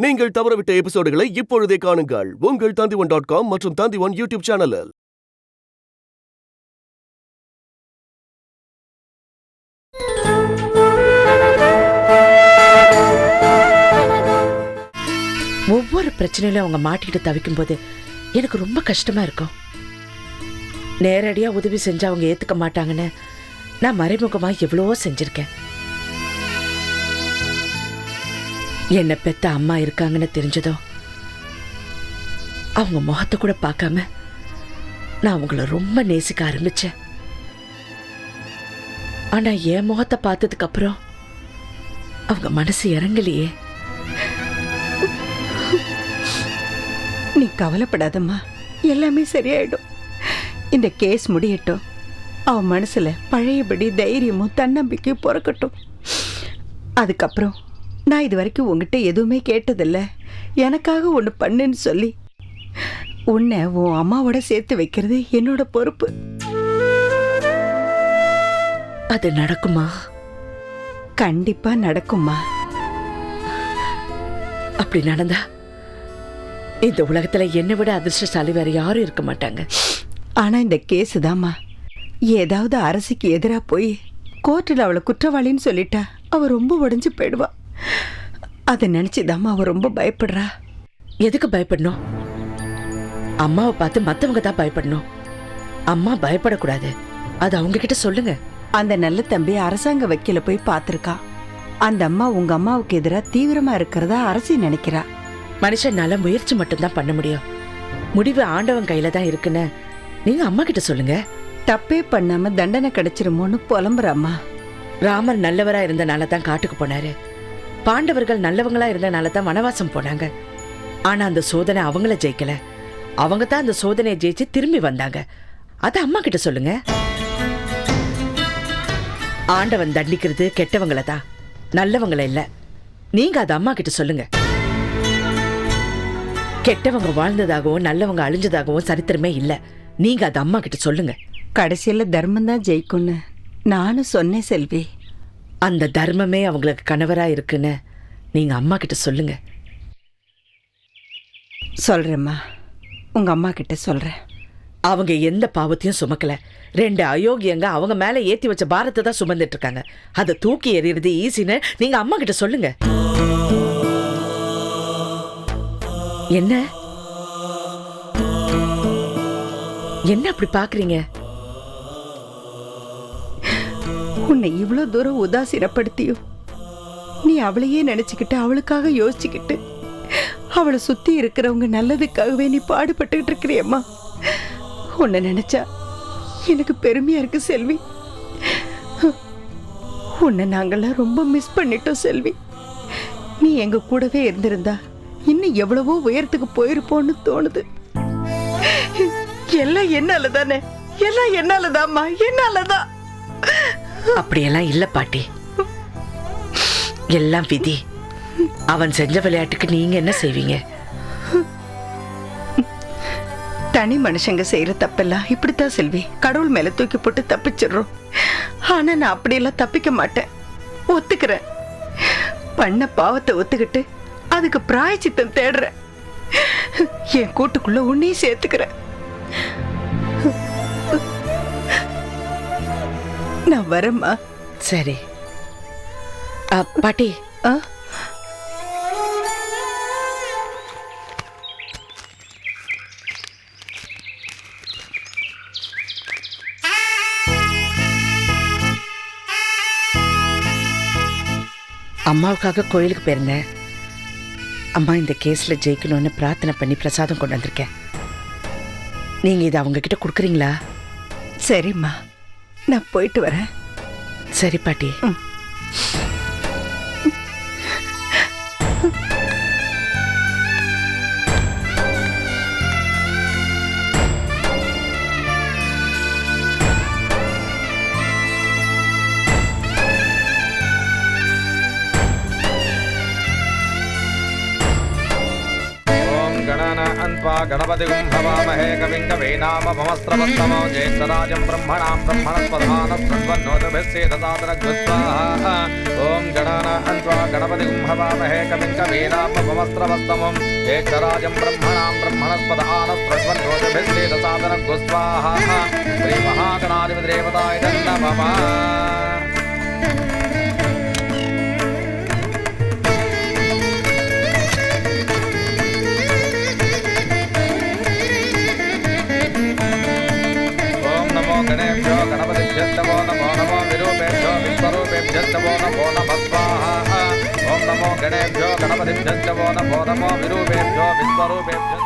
நீங்கள் தவறவிட்ட எபிசோடுகளை இப்பொழுதே காணுங்கள் உங்கள் Tandivan.com மற்றும் Tandivan யூடியூப் சேனலில். ஒவ்வொரு பிரச்சனையிலும் அவங்க மாட்டிக்கிட்டு தவிக்கும் போது எனக்கு ரொம்ப கஷ்டமா இருக்கும். நேரடியா உதவி செஞ்சு அவங்க ஏத்துக்க மாட்டாங்கன்னு நான் மறைமுகமா எவ்வளவோ செஞ்சிருக்கேன். என்னை பெத்த அம்மா இருக்காங்கன்னு தெரிஞ்சதோ அவங்க முகத்தை கூட பார்க்காம நான் அவங்கள ரொம்ப நேசிக்க ஆரம்பிச்சேன். ஆனா என் முகத்தை பார்த்ததுக்கு அப்புறம் அவங்க மனசு இறங்கலையே. நீ கவலைப்படாதம்மா, எல்லாமே சரியாயிடும். இந்த கேஸ் முடியட்டும், அவன் மனசுல பழையபடி தைரியமும் தன்னம்பிக்கையும் பிறக்கட்டும். அதுக்கப்புறம் நான் இது வரைக்கும் உங்ககிட்ட எதுவுமே கேட்டதில்ல, எனக்காக ஒன்று பண்ணுன்னு சொல்லி உன்னை உன் அம்மாவோட சேர்த்து வைக்கிறது என்னோட பொறுப்பு. அது நடக்குமா? கண்டிப்பா நடக்கும்மா. அப்படி நடந்தா இந்த உலகத்துல என்னை விட அதிர்ஷ்டசாலி வேற யாரும் இருக்க மாட்டாங்க. ஆனா இந்த கேஸ் தாம்மா, ஏதாவது அரசுக்கு எதிராக போய் கோர்ட்டில் அவளை குற்றவாளின்னு சொல்லிட்டா அவ ரொம்ப உடைஞ்சு போயிடுவா. அதை நினைச்சுதாம்மா அவ ரொம்ப பயப்படுறா. எதுக்கு பயப்படணும்? அம்மாவை பார்த்து மத்தவங்க தான் பயப்படணும். அம்மா பயப்படக்கூடாது. அது அவங்க கிட்ட சொல்லுங்க. அந்த நல்ல தம்பி அரசாங்க வக்கீல போய் பார்த்திருக்கா. அந்த அம்மா உங்க அம்மாவுக்கு எதிராக தீவிரமா இருக்கிறதா அரசு நினைக்கிறா. மனுஷனால முயற்சி மட்டும்தான் பண்ண முடியும். முடிவு ஆண்டவன் கையில தான் இருக்குன்னு நீங்க அம்மா கிட்ட சொல்லுங்க. தப்பே பண்ணாம தண்டனை கிடைச்சிருமோன்னு புலம்புறாம்மா. ராமர் நல்லவரா இருந்தனால தான் காட்டுக்கு போனாரு. பாண்டவர்கள் நல்லவங்களா இருந்தனால தான் வனவாசம் போனாங்க. ஆனா அந்த சோதனை அவங்கள ஜெயிக்கல. அவங்க தான் அந்த சோதனையை ஜெயிச்சு திரும்பி வந்தாங்க. அத அம்மா கிட்ட சொல்லுங்க. ஆண்டவன் தண்டிக்கிறது கெட்டவங்கள தான், நல்லவங்கள இல்ல. நீங்க அத அம்மா கிட்ட சொல்லுங்க. கெட்டவங்க வாழ்ந்ததாகவும் நல்லவங்க அழிஞ்சதாகவும் சரித்திரமே இல்ல. நீங்க அத அம்மா கிட்ட சொல்லுங்க. கடைசியில தர்மம் தான் ஜெயிக்கும்னு நானும் சொன்னேன் செல்வி. அந்த தர்மமே அவங்களுக்கு கணவரா இருக்குன்னு நீங்க அம்மா கிட்ட சொல்லுங்க. சொல்றேம்மா, உங்க அம்மா கிட்ட சொல்றேன். அவங்க எந்த பாவத்தையும் சுமக்கல. 2 அயோக்கியங்க அவங்க மேல ஏத்தி வச்ச பாரத்தை தான் சுமந்துட்டு இருக்காங்க. அதை தூக்கி எறியறது ஈஸின்னு நீங்க அம்மா கிட்ட சொல்லுங்க. என்ன என்ன அப்படி பாக்குறீங்க? உன்னை இவ்வளவு தூரம் உதாசீனப்படுத்தியும் நீ அவளையே நினைச்சுக்கிட்டு அவளுக்காக யோசிச்சுக்கிட்டு அவளை சுத்தி இருக்கிறவங்க நல்லதுக்காகவே நீ பாடுபட்டுக்கிட்டு இருக்கிறியம்மா. உன்னை நினைச்சா எனக்கு பெருமையா இருக்கு செல்வி. உன்னை நாங்கெல்லாம் ரொம்ப மிஸ் பண்ணிட்டோம் செல்வி. நீ எங்க கூடவே இருந்திருந்தா இன்னும் எவ்வளவோ உயரத்துக்கு போயிருப்போன்னு தோணுது. எல்லாம் என்னால தானே, எல்லாம் என்னாலதாம்மா, என்னாலதான். அப்படியெல்லாம் இல்ல பாட்டி, எல்லாம் விதி. அவன் செஞ்ச விளையாட்டுக்கு நீங்க என்ன செய்வீங்க? தனி மனுஷங்க செய்யற தப்பெல்லாம் இப்படித்தான் செல்வி, கடவுள் மேல தூக்கி போட்டு தப்பிச்சிடுறோம். ஆனா நான் அப்படியெல்லாம் தப்பிக்க மாட்டேன். ஒத்துக்கிறேன், பண்ண பாவத்தை ஒத்துக்கிட்டு அதுக்கு பிராயச்சித்தம் தேடுறேன். என் கூட்டுக்குள்ள உன்னையும் சேர்த்துக்கிறேன். நான் வரேம்மா. சரி பாட்டி. அம்மாவுக்காக கோயிலுக்கு போயிருந்தேன். அம்மா இந்த கேஸ்ல ஜெயிக்கணும்னு பிரார்த்தனை பண்ணி பிரசாதம் கொண்டு வந்திருக்கேன். நீங்க இதை அவங்க கிட்ட கொடுக்குறீங்களா? சரிம்மா, நான் போயிட்டு வரேன். சரி பாட்டி. अन्त्वा गणपतिगुं हवामहे कविं कवीनामभमस्त्रवत्तमो ज्येष्ठराजं ब्रह्मणां ब्रह्मणस्पदानः ॐ गणाना अन्त्वा गणपतिगुं हवामहे कविं कवीनामभमस्त्रवत्तमो ज्येष्ठराजं ब्रह्मणां ब्रह्मणस्पदानस्पृण्वोदभिस्सेदसादनगुस्वाहा श्रीमहागणाधिपतिदेवताय नमः। गणेभ्यो गणपतिभ्यो नमो नमो विरूपेभ्यो विश्वरूपेभ्यो नमो नमः स्वाहा। ओम नमो गणेभ्यो गणपतिभ्यो नमो नमो विरूपेभ्यो विश्वरूपेभ्यो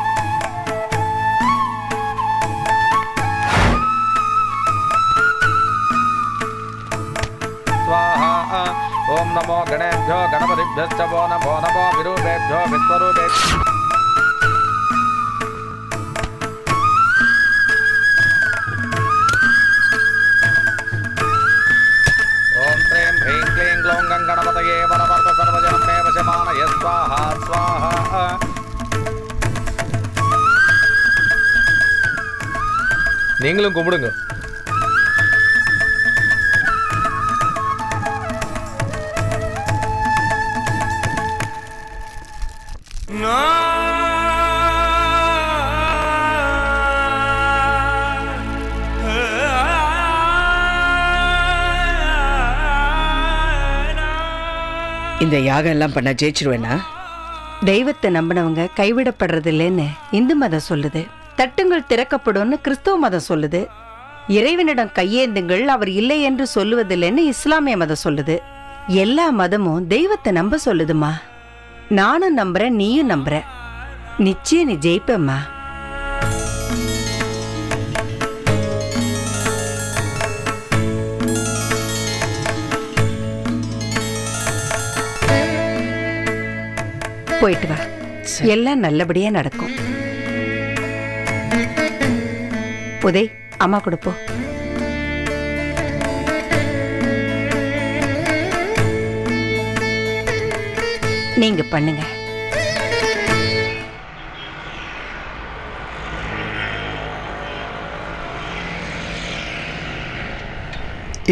स्वाहा। ओम नमो गणेभ्यो गणपतिभ्यो नमो नमो विरूपेभ्यो विश्वरूपेभ्यो गणपतये वरवर्त सर्वजनमे वशमानय स्वाहा स्वाहा। நீங்களும் கும்பிடுங்க. இந்த யாகம் எல்லாம் பண்ண ஜெயிச்சிருவேனா? தெய்வத்தை நம்பினவங்க கைவிடப்படுறதில்லைன்னு இந்து மதம் சொல்லுது. தட்டுங்கள் திறக்கப்படும்னு கிறிஸ்துவ மதம் சொல்லுது. இறைவனிடம் கையேந்துங்கள் அவர் இல்லை என்று சொல்லுவதில்லைன்னு இஸ்லாமிய மதம் சொல்லுது. எல்லா மதமும் தெய்வத்தை நம்ப சொல்லுதுமா. நானும் நம்புறேன், நீயும் நம்புற. நிச்சயம் நீ ஜெயிப்பம்மா. போயிட்டு வா, எல்லாம் நல்லபடியா நடக்கும். உதய், அம்மா கொடுப்போ. நீங்க பண்ணுங்க.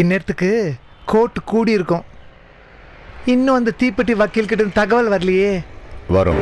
இந்நேரத்துக்கு கோர்ட் கூடி இருக்கும். இன்னும் அந்த தீப்பெட்டி வக்கீல் கிட்ட தகவல் வரலையே. வரும்.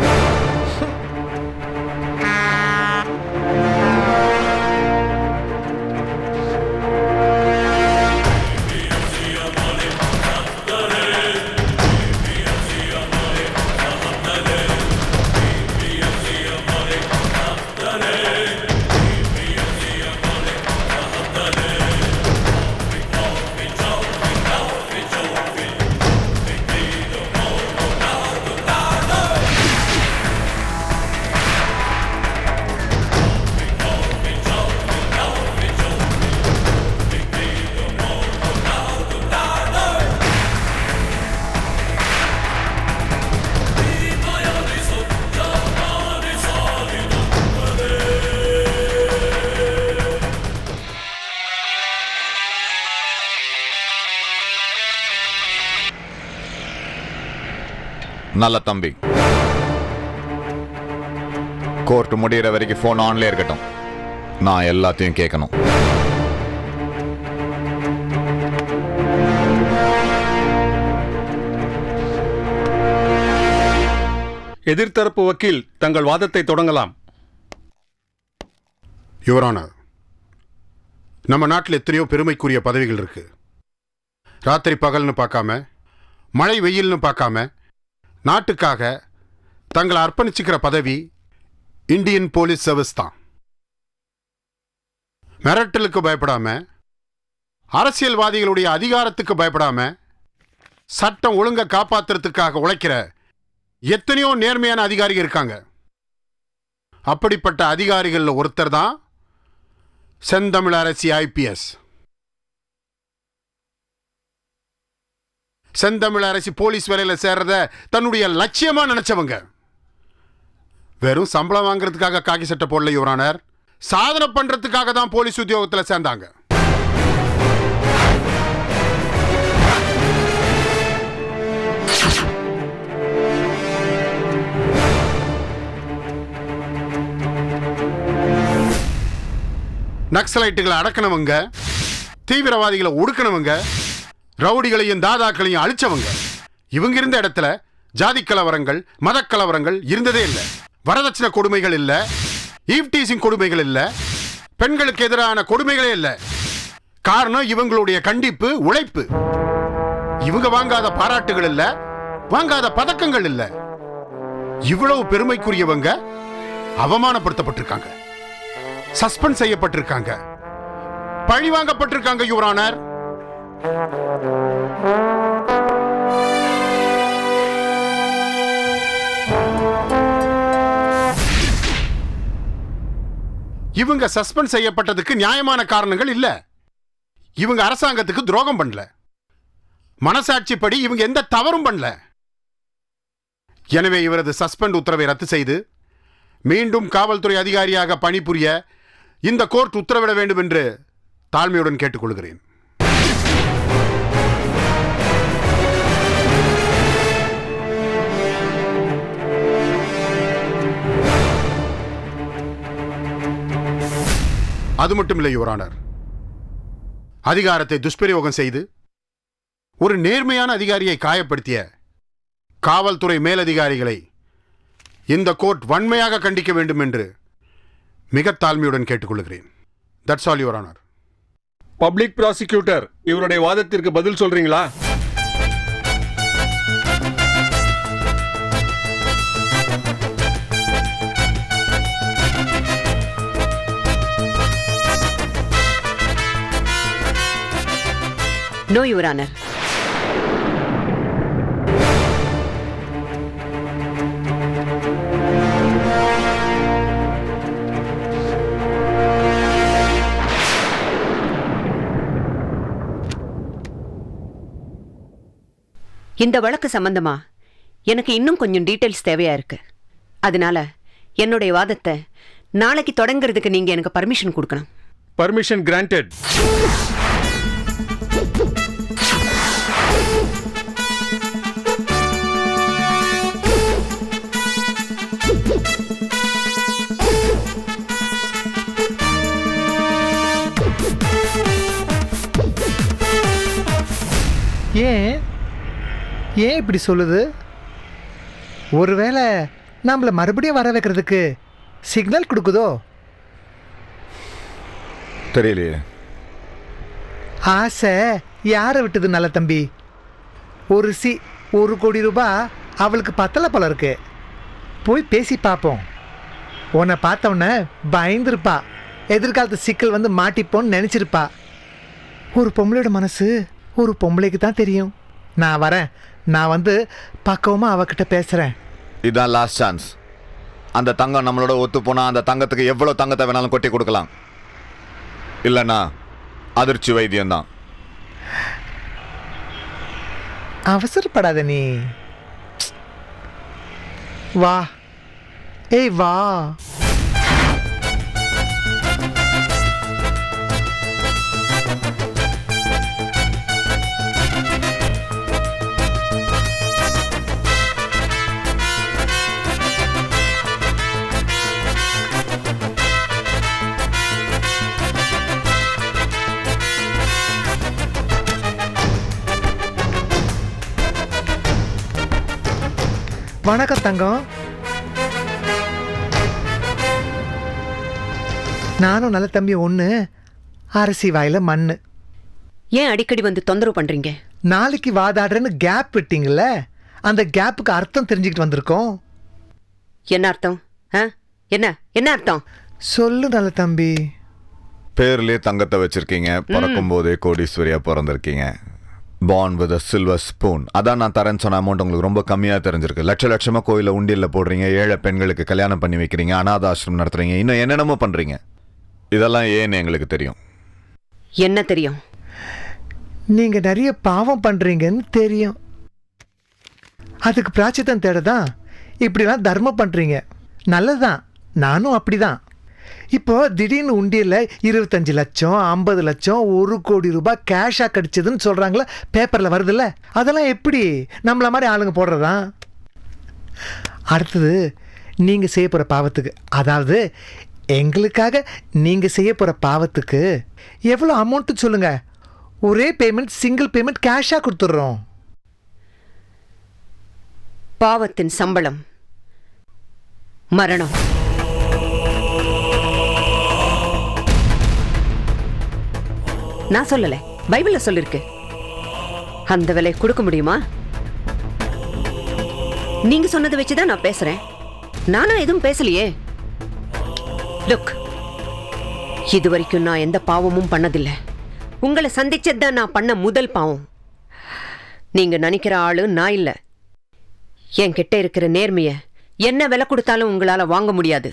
நல்ல தம்பி, கோர்ட் முடிகிற வரைக்கும் ஃபோன் ஆன்ல இருக்கட்டும். நான் எல்லாத்தையும் கேட்கணும். எதிர்த்தரப்பு வக்கீல் தங்கள் வாதத்தை தொடங்கலாம். யுவர் ஆனர், நம்ம நாட்டில் எத்தனையோ பெருமைக்குரிய பதவிகள் இருக்கு. ராத்திரி பகல்னு பார்க்காம, மழை வெயில்னு பார்க்காம நாட்டுக்காக தங்களை அர்ப்பணிச்சுக்கிற பதவி இந்தியன் போலீஸ் சர்வீஸ் தான். மிரட்டலுக்கு பயப்படாம, அரசியல்வாதிகளுடைய அதிகாரத்துக்கு பயப்படாம, சட்டம் ஒழுங்கை காப்பாத்துறதுக்காக உழைக்கிற எத்தனையோ நேர்மையான அதிகாரிகள் இருக்காங்க. அப்படிப்பட்ட அதிகாரிகள் ஒருத்தர் தான் செந்தமிழரசி ஐபிஎஸ். செந்தமிழரசி போலீஸ் வேலையில சேர்றத தன்னுடைய லட்சியமா நினைச்சவங்க. வெறும் சம்பளம் வாங்குறதுக்காக காக்கி சட்டை போடல யுவர் ஆனர், சாதனை பண்றதுக்காக தான் போலீஸ் உத்தியோகத்துல சேர்ந்தாங்க. நக்சலைட்டுகளை அடக்கினவங்க, தீவிரவாதிகளை ஒடுக்கினவங்க, ரவுடிகளையும் தாதாக்களையும் அழிச்சவங்க. இவங்க இருந்த இடத்துல ஜாதி கலவரங்கள், மத கலவரங்கள் இருந்ததே இல்லை. வரதட்சணை கொடுமைகள் இல்லை, ஈவ்டீசிங் கொடுமைகள் இல்லை, பெண்களுக்கு எதிரான கொடுமைகளே இல்லை. காரணம் இவங்களுடைய கண்டிப்பு, உழைப்பு. இவங்க வாங்காத பாராட்டுகள் இல்ல, வாங்காத பதக்கங்கள் இல்ல. இவ்வளவு பெருமைக்குரியவங்க அவமானப்படுத்தப்பட்டிருக்காங்க, சஸ்பெண்ட் செய்யப்பட்டிருக்காங்க, பழி வாங்கப்பட்டிருக்காங்க. யுவர் ஆனர், இவங்க சஸ்பெண்ட் செய்யப்பட்டதுக்கு நியாயமான காரணங்கள் இல்ல. இவங்க அரசாங்கத்துக்கு துரோகம் பண்ணல, மனசாட்சிப்படி இவங்க எந்த தவறும் பண்ணல. எனவே இவரது சஸ்பெண்ட் உத்தரவை ரத்து செய்து மீண்டும் காவல்துறை அதிகாரியாக பணிபுரிய இந்த கோர்ட் உத்தரவிட வேண்டும் என்று தாழ்மையுடன் கேட்டுக்கொள்கிறேன். அது மட்டும் இல்லை யுவர் ஆனர், அதிகாரத்தை துஷ்பிரயோகம் செய்து ஒரு நேர்மையான அதிகாரியை காயப்படுத்திய காவல்துறை மேலதிகாரிகளை இந்த கோர்ட் வன்மையாக கண்டிக்க வேண்டும் என்று மிக தாழ்மையுடன் கேட்டுக்கொள்கிறேன். That's all your honour. Public prosecutor இவருடைய வாதத்திற்கு பதில் சொல்றீங்களா? No your honour. இந்த வழக்கு சம்பந்தமா எனக்கு இன்னும் கொஞ்சம் டீடைல்ஸ் தேவையா இருக்கு. அதனால என்னுடைய வாதத்தை நாளைக்கு தொடங்குறதுக்கு நீங்க எனக்கு பர்மிஷன் கொடுக்கணும். Permission granted. ஏன் இப்படி சொல்லுது? ஒருவேளை நம்மளை மறுபடியும் வர வைக்கிறதுக்கு சிக்னல் கொடுக்குதோ? தெரியலையே. ஆசை யாரை விட்டது நல்ல தம்பி? 1 கோடி ரூபாய் அவளுக்கு பத்தலை போல இருக்கு. போய் பேசி பார்ப்போம். உன்னை பார்த்தவொன்னே பயந்துருப்பா, எதிர்காலத்து சிக்கல் வந்து மாட்டிப்போன்னு நினச்சிருப்பா. ஒரு பொம்பளையோட மனசு ஒரு பொம்பளைக்கு தான் தெரியும். நான் வரேன், நான் வந்து பக்குவமாக அவகிட்ட பேசுகிறேன். இதான் லாஸ்ட் சான்ஸ். அந்த தங்கம் நம்மளோட ஒத்து போனால் அந்த தங்கத்துக்கு எவ்வளோ தங்கத்தை வேணாலும் கொட்டி கொடுக்கலாம். இல்லைன்னா அதிர்ச்சி வைத்தியம்தான். அவசரப்படாத நீ. வா, ஏய் வா. வணக்கம் தங்கம். நானும் நல்ல தம்பி ஒன்று, அரிசி வாயில மண்ணு. ஏன் அடிக்கடி வந்து தொந்தரவு பண்றீங்க? நாளைக்கு வாதாடுறேன்னு கேப் விட்டீங்கல்ல, அந்த கேப்புக்கு அர்த்தம் தெரிஞ்சுக்கிட்டு வந்திருக்கோம். என்ன அர்த்தம்? என்ன அர்த்தம்? சொல்லு நல்ல தம்பி. பேர்லயே தங்கத்தை வச்சிருக்கீங்க, பிறக்கும் போதே கோடீஸ்வரியா பிறந்திருக்கீங்க. Born with a silver spoon. அதான் நான் தரேன்னு சொன்ன அமௌண்ட் உங்களுக்கு ரொம்ப கம்மியாக தெரிஞ்சிருக்கு. லட்சமாக கோயிலில் உண்டியலில் போடுறீங்க, ஏழை பெண்களுக்கு கல்யாணம் பண்ணி வைக்கிறீங்க, அநாத ஆசிரமம் நடத்துறீங்க, இன்னும் என்னென்னமோ பண்ணுறீங்க. இதெல்லாம் ஏன்னு எங்களுக்கு தெரியும். என்ன தெரியும்? நீங்கள் நிறைய பாவம் பண்ணுறீங்கன்னு தெரியும். அதுக்கு பிராச்சித்தம் தேடதான் இப்படிலாம் தர்மம் பண்ணுறீங்க. நல்லதுதான், நானும் அப்படிதான். இப்போ திடீர்னு உண்டியல்ல 25 லட்சம், 50 லட்சம், 1 கோடி ரூபாய் கேஷாக கிடைச்சதுன்னு சொல்கிறாங்களே, பேப்பரில் வருதுல்ல, அதெல்லாம் எப்படி நம்மள மாதிரி ஆளுங்க போடுறதா? அடுத்தது நீங்கள் செய்ய போகிற பாவத்துக்கு, அதாவது எங்களுக்காக நீங்க செய்ய போற பாவத்துக்கு எவ்வளோ அமௌண்ட் சொல்லுங்க, ஒரே பேமெண்ட், சிங்கிள் பேமெண்ட் கேஷா கொடுத்துட்றோம். பாவத்தின் சம்பளம் மரணம். நான் சொல்லல, பைபிள்ல சொல்லிருக்கு. அந்த விலை கொடுக்க முடியுமா? நீங்க சொன்னதை வச்சுதான் நான் பேசுறேன். நானா எதுவும் பேசலையே. லுக், இது வரைக்கும் நான் எந்த பாவமும் பண்ணதில்லை. உங்களை சந்திச்சதுதான் நான் பண்ண முதல் பாவம். நீங்க நினைக்கிற ஆளு நான் இல்ல. என்கிட்ட இருக்கிற நேர்மைய என்ன விலை கொடுத்தாலும் உங்களால வாங்க முடியாது.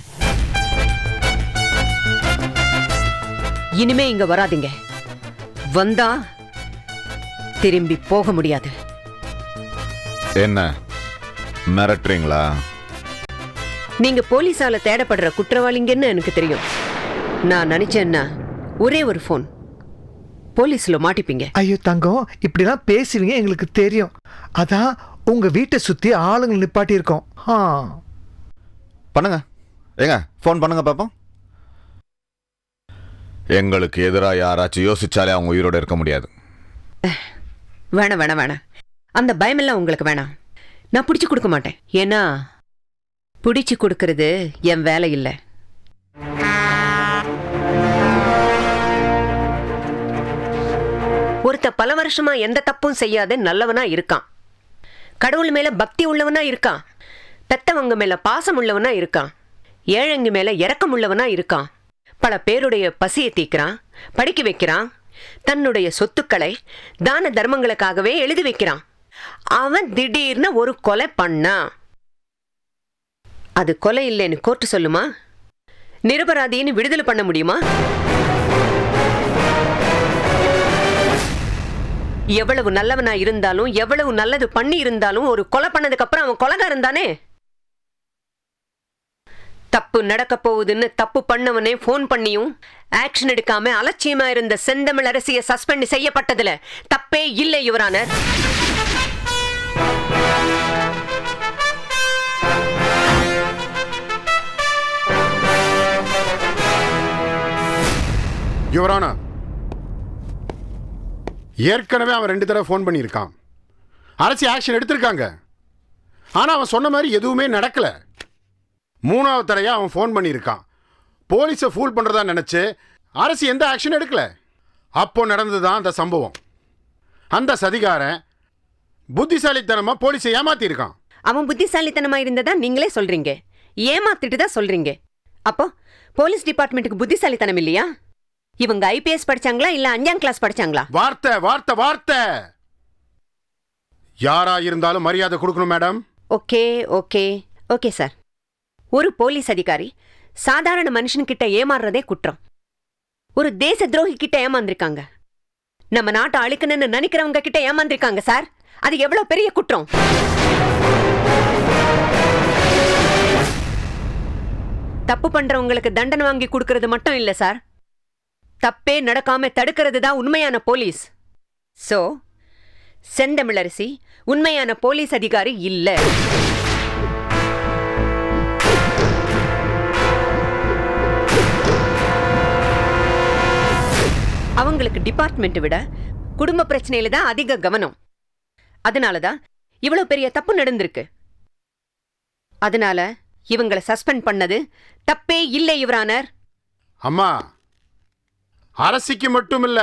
இனிமே இங்க வராதீங்க. வந்தா திரும்பி போக முடியாது. என்ன மிரட்டுறீங்களா? நீங்க போலீஸால தேடப்படுற குற்றவாளிங்கன்னு எனக்கு தெரியும். நான் நினைச்சேன்னா ஒரே ஒரு போன், போலீஸ்ல மாட்டிப்பீங்க. ஐயோ தங்கம், இப்படிலாம் பேசுவீங்க எங்களுக்கு தெரியும். அதான் உங்க வீட்டை சுத்தி ஆளுங்க நிப்பாட்டி இருக்கோம். பண்ணுங்க, ஏங்க ஃபோன் பண்ணுங்க பாப்போம். எங்களுக்கு எதிராக யாராச்சும் யோசிச்சாலே அவங்க உயிரோட இருக்க முடியாது. வேணாம் வேணாம் வேணாம், அந்த பயமெல்லாம் உங்களுக்கு வேணாம். நான் பிடிச்சு கொடுக்க மாட்டேன். ஏன்னா பிடிச்சு கொடுக்கறது என் வேலை இல்லை. ஒருத்த பல வருஷமா எந்த தப்பும் செய்யாத நல்லவனா இருக்கான். கடவுள் மேல பக்தி உள்ளவனா இருக்கான். பெத்தவங்க மேல பாசம் உள்ளவனா இருக்கான். ஏழைங்க மேல இரக்கம் உள்ளவனா இருக்கான். பல பேருடைய பசியை தீக்கிறான், படிக்க வைக்கிறான். தன்னுடைய சொத்துக்களை தான தர்மங்களுக்காகவே எழுதி வைக்கிறான். அவன் திடீர்னு ஒரு கொலை பண்ணா, அது கொலை இல்லைன்னு கோர்ட்டு சொல்லுமா? நிரபராதின்னு விடுதலை பண்ண முடியுமா? எவ்வளவு நல்லவனா இருந்தாலும், எவ்வளவு நல்லது பண்ணி இருந்தாலும், ஒரு கொலை பண்ணதுக்கு அப்புறம் அவன் கொலைகாரன் தானே. தப்பு நடக்க போகுதுன்னு தப்பு பண்ணவனே போன் பண்ணியும் ஆக்ஷன் எடுக்காம அலட்சியமா இருந்த செந்தமிழ் அரசிய சஸ்பெண்ட் செய்யப்பட்டதுல தப்பே இல்லை யுவர் ஆனர். யுவர் ஆனர், ஏற்கனவே அவன் 2 தடவை ஃபோன் பண்ணியிருக்கான். அரசு ஆக்ஷன் எடுத்திருக்காங்க. ஆனால் அவன் சொன்ன மாதிரி எதுவுமே நடக்கல. 3வது தடையாக அவன் ஃபோன் பண்ணியிருக்கான். போலீஸை ஃபூல் பண்ணுறதா நினச்சி அரசு எந்த ஆக்ஷன் எடுக்கல. அப்போ நடந்தது தான் அந்த சம்பவம். அந்த சதிகாரன் புத்திசாலித்தனமாக போலீஸை ஏமாத்தியிருக்கான். அவன் புத்திசாலித்தனமா இருந்ததா நீங்களே சொல்றீங்க, ஏமாத்திட்டு தான் சொல்றீங்க. அப்போ போலீஸ் டிபார்ட்மெண்ட்டுக்கு புத்திசாலித்தனம் இல்லையா? இவங்க ஐபிஎஸ் படிச்சாங்களா இல்ல 5ஆம் கிளாஸ் படிச்சாங்களா? வார்த்தை வார்த்தை வார்த்தை. யாரா இருந்தாலும் மரியாதை கொடுக்கணும் madam. Okay okay okay sir. ஒரு போலீஸ் அதிகாரி சாதாரண மனுஷன்கிட்ட ஏமாறுறதே குற்றம். ஒரு தேச துரோகி கிட்ட ஏமாந்திருக்காங்க. நம்ம நாட்டை அழிக்கணும்னு நினைக்கிறவங்க கிட்ட ஏமாந்திருக்காங்க சார். அது எவ்வளவு பெரிய குற்றம். தப்பு பண்றவங்களுக்கு தண்டனை வாங்கி கொடுக்கறது மட்டும் இல்ல சார், தப்பே நடக்காம தடுக்கிறது தான் உண்மையான போலீஸ். சோ செந்தமிழரசி உண்மையான போலீஸ் அதிகாரி இல்ல. அவங்களுக்கு டிபார்ட்மெண்ட் விட குடும்ப பிரச்சனையில தான் அதிக கவனம். அதனாலதான் இவ்வளவு பெரிய தப்பு நடந்திருக்கு. அதனால இவங்களை சஸ்பெண்ட் பண்ணது தப்பே இல்லை யுவர் ஆனர். அம்மா, அரசிக்கு மட்டும் இல்ல,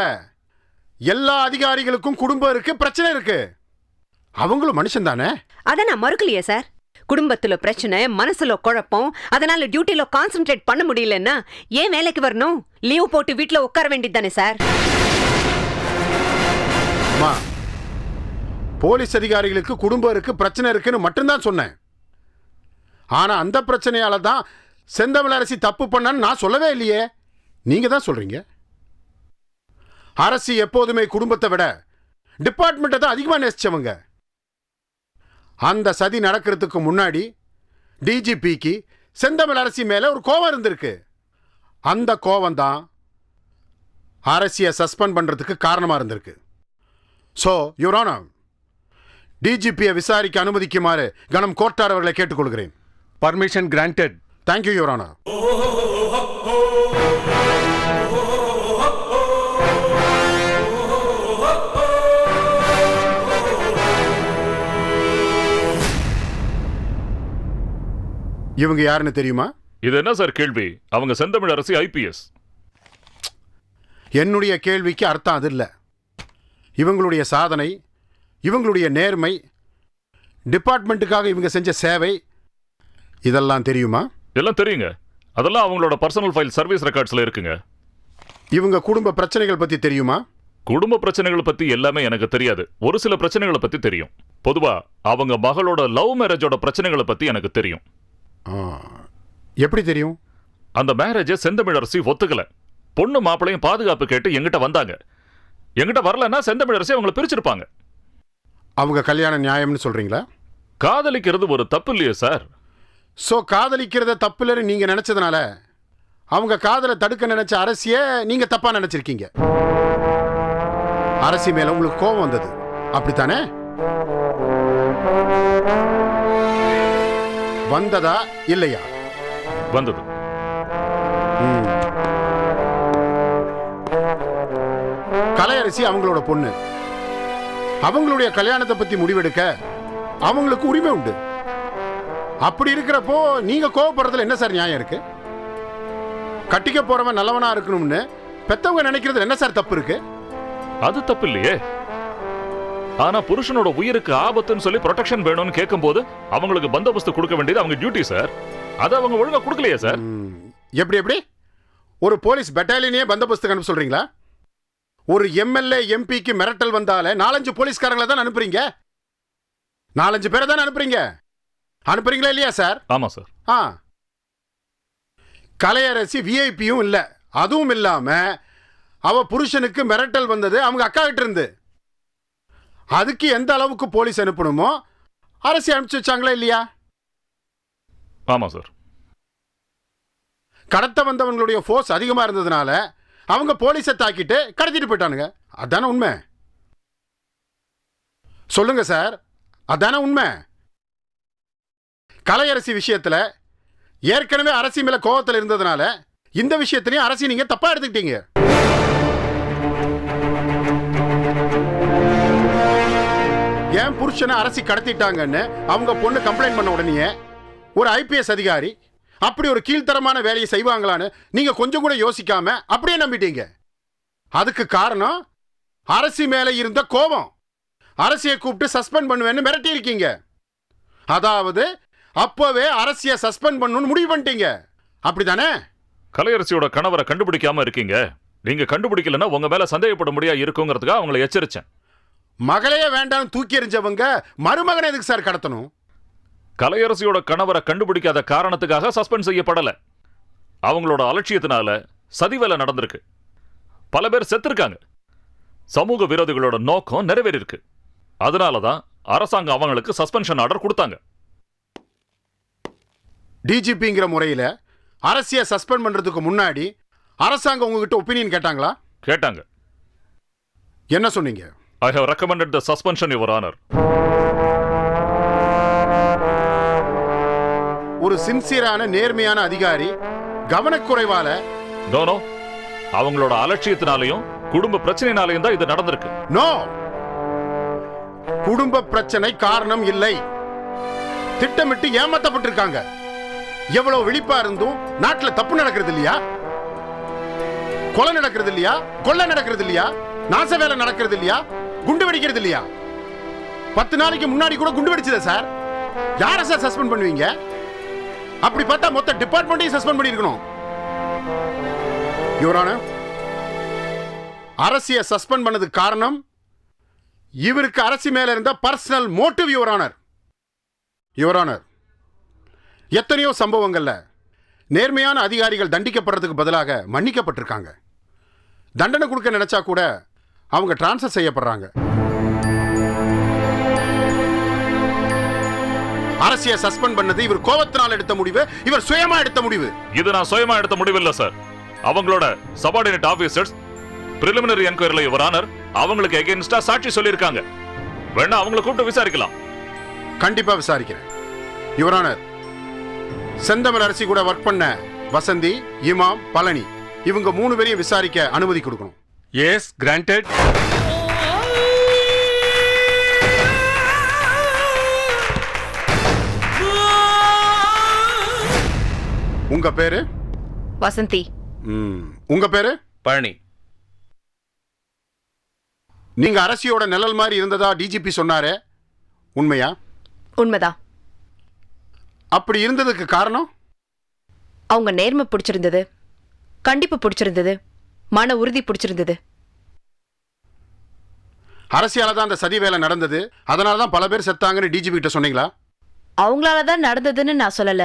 எல்லா அதிகாரிகளுக்கும் குடும்பம் இருக்கு, பிரச்சனை இருக்கு. அவங்களும் மனுஷன் தானே. அத நான் மறுக்கலையே சார். குடும்பத்துல பிரச்சனை, மனசுல குழப்பம், அதனால டியூட்டில கான்சென்ட்ரேட் பண்ண முடியலன்னா ஏன் வேலைக்கு வரணும்? லீவ் போட்டு வீட்டுல உட்கார வேண்டியது தானே சார். அம்மா, போலீஸ் அதிகாரிகளுக்கு குடும்பம் இருக்கு, பிரச்சனை இருக்குன்னு மட்டும்தான் சொன்னேன். ஆனா அந்த பிரச்சனையால தான் செந்தமிழரசி தப்பு பண்ணான்னு நான் சொல்லவே இல்லையே. நீங்க தான் சொல்றீங்க. அரசு எப்போதுமே குடும்பத்தை விட டிபார்ட்மெண்ட்டை தான் அதிகமாக நேசிச்சவங்க. அந்த சதி நடக்கிறதுக்கு முன்னாடி டிஜிபிக்கு செந்தமிழரசி மேல ஒரு கோவம் இருந்திருக்கு. அந்த கோவம் தான் அரசியை சஸ்பெண்ட் பண்றதுக்கு காரணமா இருந்திருக்கு. ஸோ யுவர் ஆனர், டிஜிபியை விசாரிக்க அனுமதிக்குமாறு கனம் கோர்ட்டார் அவர்களை கேட்டுக்கொள்கிறேன். Permission granted. Thank you your honour. இவங்க யாருன்னு தெரியுமா? இது என்ன சார் கேள்வி? அவங்க செந்தமிழ் அரசி ஐபிஎஸ். என்னுடைய கேள்விக்கு அர்த்தம் அது இல்லை. இவங்களுடைய சாதனை, இவங்களுடைய நேர்மை, டிபார்ட்மெண்ட்டுக்காக இவங்க செஞ்ச சேவை, இதெல்லாம் தெரியுமா? எல்லாம் தெரியுங்க. அதெல்லாம் அவங்களோட பர்சனல் ஃபைல் சர்வீஸ் ரெக்கார்ட்ஸ்ல இருக்குங்க. இவங்க குடும்ப பிரச்சனைகள் பத்தி தெரியுமா? குடும்ப பிரச்சனைகளை பத்தி எல்லாமே எனக்கு தெரியாது. ஒரு சில பிரச்சனைகளை பத்தி தெரியும். பொதுவா அவங்க மகளோட லவ் மேரேஜோட பிரச்சனைகளை பத்தி எனக்கு தெரியும். எப்படி தெரியும்? அந்த மேரேஜை செந்தமிழரசி ஒத்துக்கல. பொண்ணு மாப்பிளையும் பாதுகாப்பு கேட்டு எங்கிட்ட வந்தாங்க. எங்கிட்ட வரலன்னா செந்தமிழரசி அவங்களை பிரிச்சிருப்பாங்க. அவங்க கல்யாணம் நியாயம்னு சொல்றீங்களா? காதலிக்கிறது ஒரு தப்பு இல்லையே சார்? ஸோ காதலிக்கிறத தப்பு இல்லைன்னு நீங்க நினைச்சதுனால அவங்க காதலை தடுக்க நினைச்ச அரசிய நீங்க தப்பா நினைச்சிருக்கீங்க. அரசி மேல உங்களுக்கு கோபம் வந்தது, அப்படித்தானே? வந்ததா இல்லையா? வந்தது. கலையரசி அவங்களோட பொண்ணு. அவங்களுடைய கல்யாணத்தை பத்தி முடிவெடுக்க அவங்களுக்கு உரிமை உண்டு. அப்படி இருக்கிறப்போ நீங்க கோவப்படுறதுல என்ன சார் நியாயம் இருக்கு? கட்டிக்க போறவன் நல்லவனா இருக்கணும்னு பெத்தவங்க நினைக்கிறது என்ன சார் தப்பு இருக்கு? அது தப்பு இல்லையே. ஆனா புருஷனோட உயிருக்கு ஆபத்துன்னு சொல்லி ப்ரொடெக்ஷன் வேணும்னு கேட்கும்போது அவங்களுக்கு பந்தோபஸ்து கொடுக்க வேண்டியது அவங்க டியூட்டி சார். அதை அவங்க ஒழுங்கா கொடுக்கலையே சார். எப்படி ஒரு போலீஸ் பெட்டாலியனே பந்தோபஸ்துக்கு அனுப்ப சொல்றீங்களா? ஒரு எம்எல்ஏ எம்பிக்கு மிரட்டல் வந்தாலே 4-5 போலீஸ்காரங்களை தான் அனுப்புறீங்க. 4-5 பேரை தான் அனுப்புறீங்களா இல்லையா சார்? ஆமா சார். கலையரசி விஐபியும் இல்ல. அதுவும் இல்லாம அவ புருஷனுக்கு மிரட்டல் வந்தது அவங்க அக்கா கிட்ட இருந்து. அதுக்கு எந்த அளவுக்கு போலீஸ் அனுப்பணுமோ அரசி அனுப்பிச்சு வச்சாங்களா இல்லையா? ஆமா சார். கடத்த வந்தவங்களுடைய ஃபோர்ஸ் அதிகமா இருந்ததுனால அவங்க போலீஸை தாக்கிட்டு கடத்திட்டு போயிட்டானுங்க. அதானே உண்மை? சொல்லுங்க சார், அதானே உண்மை? கலையரசி விஷயத்துல ஏற்கனவே அரசி மேல கோபத்தில் இருந்ததுனால இந்த விஷயத்திலையும் அரசி நீங்க தப்பா எடுத்துக்கிட்டீங்க. ஏன் புருஷனை அரசி கடத்திட்டாங்கன்னு அவங்க பொண்ணு கம்ப்ளைண்ட் பண்ண உடனே ஒரு ஐபிஎஸ் அதிகாரி அப்படி ஒரு கீழ்த்தரமான வேலையை செய்வாங்களான்னு நீங்க கொஞ்சம் கூட யோசிக்காம அப்படியே நம்பிட்டீங்க. அதுக்கு காரணம் அரசி மேல இருந்த கோபம். அரசியை கூப்பிட்டு சஸ்பெண்ட் பண்ணுவேன்னு மிரட்டி இருக்கீங்க. அதாவது அப்பவே அரசியை சஸ்பெண்ட் பண்ணணும்னு முடிவு பண்ணிட்டீங்க, அப்படிதானே? கலையரசியோட கணவரை கண்டுபிடிக்காம இருக்கீங்க. நீங்க கண்டுபிடிக்கலன்னா உங்க மேல சந்தேகப்பட முடியா இருக்குங்கிறதுக்காக அவங்களை எச்சரிச்சேன். மகளையே வேண்டாம் தூக்கி எறிஞ்சவங்க மருமகனை எதுக்கு சார் கடத்தணும்? கலையரசியோட கணவரை கண்டுபிடிக்காத காரணத்துக்காக சஸ்பெண்ட் செய்யப்படல. அவங்களோட அலட்சியத்தினால சதி வேலை நடந்திருக்கு. பல பேர் செத்துருக்காங்க. சமூக விரோதிகளோட நோக்கம் நிறைவேறிருக்கு. அதனாலதான் அரசாங்கம் அவங்களுக்கு சஸ்பென்ஷன் ஆர்டர் கொடுத்தாங்க. டிஜிபிங்கிற முறையில் அரசியை சஸ்பெண்ட் பண்றதுக்கு முன்னாடி அரசாங்கம் உங்ககிட்ட ஒப்பீனியன் கேட்டாங்களா? கேட்டாங்க. என்ன சொன்னீங்க? I have recommended the suspension, Your Honor. ஒரு சின்சியரான நேர்மையான அதிகாரி கவனக்குறைவால நோ அவங்களோட அலட்சியத்தினாலையும் குடும்ப பிரச்சனைனாலையும் தான் இது நடந்திருக்கு. நோ, குடும்ப பிரச்சனை காரணம் இல்லை. திட்டமிட்டு ஏமாத்தப்பட்டிருக்காங்க. எவ்வளவு விழிப்பா இருந்தும் நாட்டுல தப்பு நடக்கிறது இல்லையா? கொலை நடக்கிறது இல்லையா? கொள்ளை நடக்கிறது இல்லையா? நாச வேலை நடக்கிறது இல்லையா? குண்டு வெடிக்கிறது இல்லையா? 10 நாளைக்கு முன்னாடி கூட குண்டு வெடிச்சதே சார். யாரை சார் சஸ்பெண்ட் பண்ணுவீங்க? அப்படி பார்த்தா மொத்த டிபார்ட்மெண்ட்டையும் சஸ்பெண்ட் பண்ணிருக்கணும். யுவர் ஆனர், அரசியை சஸ்பெண்ட் பண்ணதுக்கு காரணம் இவருக்கு அரசி மேல இருந்த personal motive. Your honour, your honour, எத்தனையோ சம்பவங்கள்ல நேர்மையான அதிகாரிகள் தண்டிக்கப்படுறதுக்கு பதிலாக மன்னிக்கப்பட்டிருக்காங்க. தண்டனை கொடுக்க நினைச்சா கூட அவங்க டிரான்ஸ்ஃபர் செய்யப்படுறாங்க. அரசியை சஸ்பெண்ட் பண்ணது இவர் கோபத்தினால் எடுத்த முடிவு, இவர் சுயமா எடுத்த முடிவு. இது நான் சுயமா எடுத்த முடிவு இல்ல சார். அவங்களோட சபார்டினேட் ஆபீசர்ஸ் பிரிலிமினரி என்கொயரில யுவர் ஆனர் அவங்களுக்கு எகென்ஸ்டா சாட்சி சொல்லியிருக்காங்க. வேணா அவங்களை கூப்பிட்டு விசாரிக்கலாம். கண்டிப்பா விசாரிக்கிறேன் யுவர் ஆனர். செந்தமிழ் அரசி கூட ஒர்க் பண்ண வசந்தி, இமாம், பழனி இவங்க 3 பேரையும் விசாரிக்க அனுமதி கொடுக்கணும். Yes, granted. உங்க பேரு? வசந்தி. உங்க பேரு? பழனி. நீங்க அரசியோட நிழல் மாதிரி இருந்ததா டிஜிபி சொன்னாரே, உண்மையா? உண்மைதான். அப்படி இருந்ததுக்கு காரணம்? அவங்க நேர்மை பிடிச்சிருந்தது, கண்டிப்பு பிடிச்சிருந்தது, மன உறுதி பிடிச்சிருந்தது. அரசியால தான் அந்த சதி வேலை நடந்தது, அதனால தான் பல பேர் செத்தாங்கன்னு டிஜிபி கிட்ட சொன்னீங்களா? அவங்களால தான் நடந்ததுன்னு நான் சொல்லல,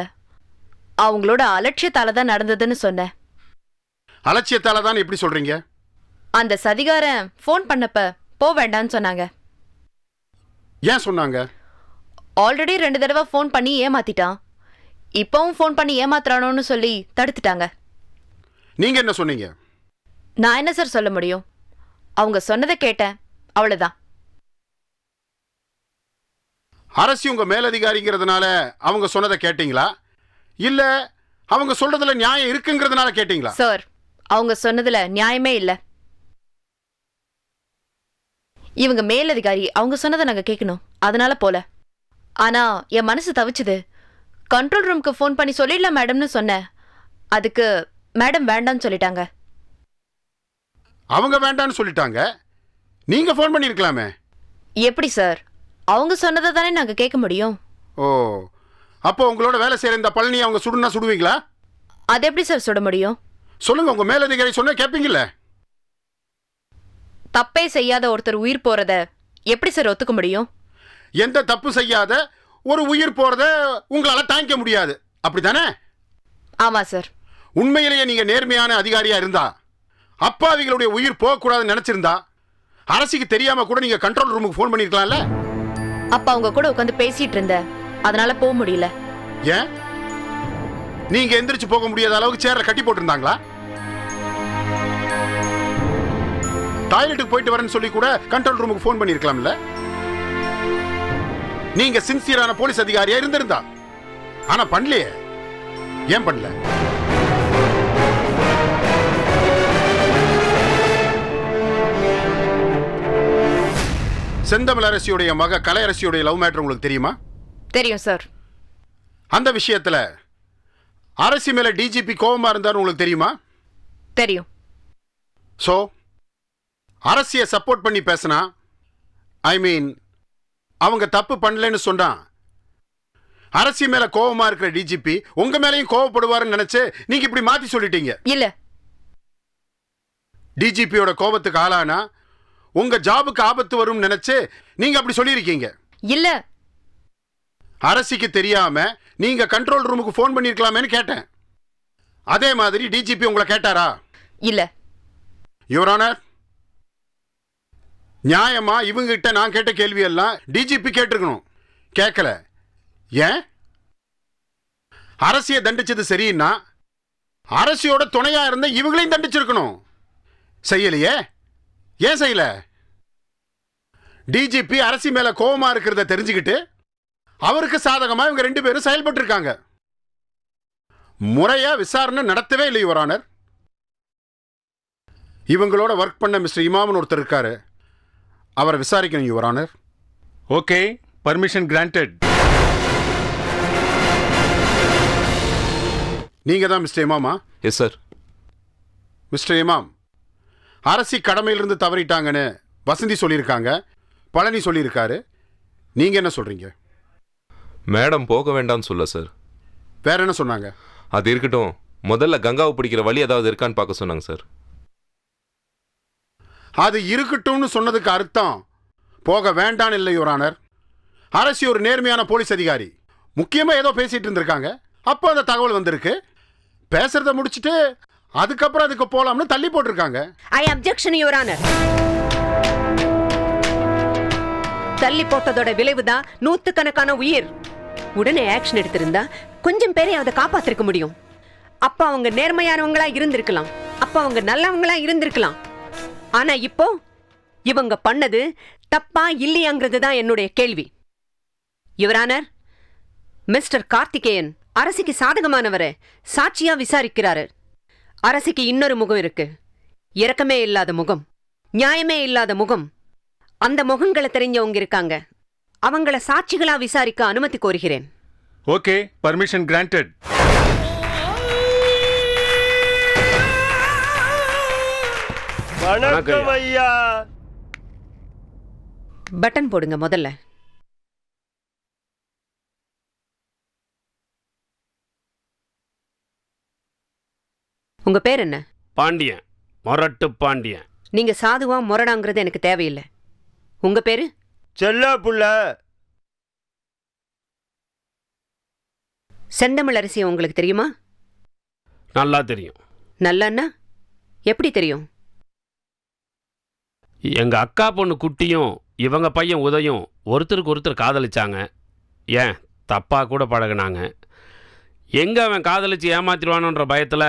அவங்களோட அலட்சியத்தால தான் நடந்ததுன்னு சொன்னேன். அலட்சியத்தால தான் எப்படி சொல்றீங்க? அந்த சதிகாரன் ஃபோன் பண்ணப்ப போ வேண்டான்னு சொன்னாங்க. ஏன் சொன்னாங்க? ஆல்ரெடி 2 தடவை ஃபோன் பண்ணி ஏமாத்திட்டான், இப்பவும் ஃபோன் பண்ணி ஏமாத்துறானோன்னு சொல்லி தடுத்துட்டாங்க. நீங்க என்ன சொன்னீங்க? நான் என்ன சார் சொல்ல முடியும்? அவங்க சொன்னதை கேட்டேன், அவ்வளவுதான். அரசி உங்க மேலதிகாரிங்கிறதுனால அவங்க சொன்னதை கேட்டீங்களா, இல்ல அவங்க சொல்றதுல நியாயம் இருக்குங்கிறதுனால கேட்டீங்களா? சார், அவங்க சொன்னதுல நியாயமே இல்ல. இவங்க மேலதிகாரி, அவங்க சொன்னதை நாங்க கேட்கணும், அதனால போல. ஆனா என் மனசு தவிச்சுது. கண்ட்ரோல் ரூமுக்கு ஃபோன் பண்ணி சொல்லிடலாம் மேடம்னு சொன்னேன், அதுக்கு மேடம் வேண்டான்னு சொல்லிட்டாங்க. அவங்க வேண்டான்னு சொல்லிட்டாங்க, நீங்க ஃபோன் பண்ணிருக்கலாமே. எப்படி சார்? அவங்க சொன்னதை தானே நாங்க கேட்க முடியும். ஓ, அப்போ உங்களோட வேலை செய்யற இந்த பழனி அவங்க சுடுனா சுடுவீங்களா? அது எப்படி சார் சுட முடியும்? சொல்லுங்க, உங்க மேலதிகாரி சொன்ன கேட்பீங்கல்ல? தப்பே செய்யாத ஒருத்தர் உயிர் போறத எப்படி சார் ஒத்துக்க முடியும்? எந்த தப்பு செய்யாத ஒரு உயிர் போறத உங்களால தாங்கிக்க முடியாது, அப்படித்தானே? ஆமா சார். உண்மையிலேயே நீங்க நேர்மையான அதிகாரியா இருந்தா, அப்பாவிகளுடைய உயிர் போகக்கூடாதுன்னு நினைச்சிருந்தா, அரசிக்கு தெரியாம கூட நீங்க கண்ட்ரோல் ரூமுக்கு ஃபோன் பண்ணிருக்கலாம்ல. அப்ப அவங்க கூட உட்காந்து பேசிட்டு இருந்த, அதனால போக முடியல. ஏன்? நீங்க எந்திரிச்சு போக முடியாத அளவுக்கு சேர்ல கட்டி போட்டிருந்தாங்களா? டாய்லெட்டுக்கு போயிட்டு வரேன்னு சொல்லி கூட கண்ட்ரோல் ரூமுக்கு ஃபோன் பண்ணிருக்கலாம்ல. நீங்க சின்சியரான போலீஸ் அதிகாரியா இருந்திருந்தா. ஆனா பண்ணலையே. ஏன் பண்ணல? செந்தமிழ் அரசியுடைய மக கலையரசியுடைய லவ் மேட்டர் உங்களுக்கு தெரியுமா? தெரியும் சார். அந்த விஷயத்துல அரசி மேல டிஜிபி கோபமா இருந்தார் உங்களுக்கு தெரியுமா? தெரியும். சோ அரசியை சப்போர்ட் பண்ணி பேசினா, ஐ மீன் அவங்க தப்பு பண்ணலன்னு சொன்னா, அரசி மேல கோபமா இருக்கிற டிஜிபி உங்க மேலையும் கோபப்படுவாருன்னு நினைச்சு நீங்க இப்படி மாத்தி சொல்லிட்டீங்க. இல்ல, டிஜிபியோட கோபத்துக்கு ஆளானா உங்க ஜாபுக்கு ஆபத்து வரும் நினைச்சு நீங்க அப்படி சொல்லியிருக்கீங்க. இல்ல, அரசிக்கு தெரியாம நீங்க கண்ட்ரோல் ரூமுக்கு ஃபோன் பண்ணிருக்கலாமேன்னு கேட்டேன். அதே மாதிரி டிஜிபி உங்களை கேட்டாரா? இல்ல. யுவர் ஆனர், நியாயமா இவங்க கிட்ட நான் கேட்ட கேள்வி எல்லாம் டிஜிபி கேட்டிருக்கணும், கேட்கல. ஏன்? அரசியை தண்டிச்சது சரின்னா அரசியோட துணையா இருந்த இவங்களையும் தண்டிச்சிருக்கணும். செய்யலையே. ஏன் செய்யல? டிஜிபி அரசி மேல கோபமா இருக்கிறத தெரிஞ்சுக்கிட்டு அவருக்கு சாதகமா இவங்க 2 பேரும் செயல்பட்டு இருக்காங்க. முறையா விசாரணை நடத்தவே இல்லை யுவர் ஆனர். இவங்களோட ஒர்க் பண்ண மிஸ்டர் இமாமன் ஒருத்தர் இருக்காரு, அவரை விசாரிக்கணும் your honour. Okay, permission granted. நீங்க தான் மிஸ்டர் இமாமா? Yes sir. மிஸ்டர் இமாம், அரசி கடமையிலிருந்து தவறிட்டாங்கன்னு வசந்தி சொல்லியிருக்காங்க, பழனி சொல்லியிருக்காரு. நீங்க என்ன சொல்றீங்க? மேடம் போக வேண்டாம்னு சொல்ல சார். வேற என்ன சொன்னாங்க? அது இருக்கட்டும், முதல்ல கங்காவை பிடிக்கிற வழி ஏதாவது இருக்கான்னு பார்க்க சொன்னாங்க சார். அது இருக்கட்டும்னு சொன்னதுக்கு அர்த்தம் போக வேண்டான்னு இல்லை யுவர் ஆனர். அரசி ஒரு நேர்மையான போலீஸ் அதிகாரி, முக்கியமா ஏதோ பேசிட்டு இருந்திருக்காங்க, அப்போ அந்த தகவல் வந்திருக்கு. பேசுறத முடிச்சுட்டு அதுக்கப்புறம் அதுக்கு போலாம்னு தள்ளி போட்டிருக்காங்க. ஐ அப்ஜெக்ஷன் யுவர் ஆனர். தள்ளி போட்டதோட விளைவுதான் 100கணக்கான உயிர். உடனே ஆக்ஷன் எடுத்திருந்தா கொஞ்சம் பேரை அதை காப்பாத்திருக்க முடியும். அப்ப அவங்க நேர்மையானவங்களா இருந்திருக்கலாம், அப்ப அவங்க நல்லவங்களா இருந்திருக்கலாம். ஆனா இப்போ இவங்க பண்ணது தப்பா இல்லையாங்கிறது தான் என்னுடைய கேள்வி. யுவர் ஆனர், மிஸ்டர் கார்த்திகேயன் அரசிக்கு சாதகமானவரை சாட்சியா விசாரிக்கிறாரு. அரசிக்கு இன்னொரு முகம் இருக்கு, இரக்கமே இல்லாத முகம், நியாயமே இல்லாத முகம். அந்த முகங்களை தெரிஞ்சவங்க இருக்காங்க, அவங்கள சாட்சிகளா விசாரிக்க அனுமதி கோருகிறேன். Okay, permission granted. வணக்கம் ஐயா. பட்டன் போடுங்க முதல்ல. உங்க பேர் என்ன? பாண்டியன், மொரட்டு பாண்டியன். நீங்க சாதுவா முரடாங்கிறது எனக்கு தேவையில்லை. உங்க பேரு? செல்லா புள்ள. செந்தமிழ் அரிசி உங்களுக்கு தெரியுமா? நல்லா தெரியும். நல்லன்னா எப்படி தெரியும்? எங்க அக்கா பொண்ணு குட்டியும் இவங்க பையன் உதயும் ஒருத்தருக்கு ஒருத்தர் காதலிச்சாங்க. ஏன் தப்பா கூட பழகினாங்க. எங்க அவன் காதலிச்சு ஏமாத்திடுவானோன்ற பயத்தில்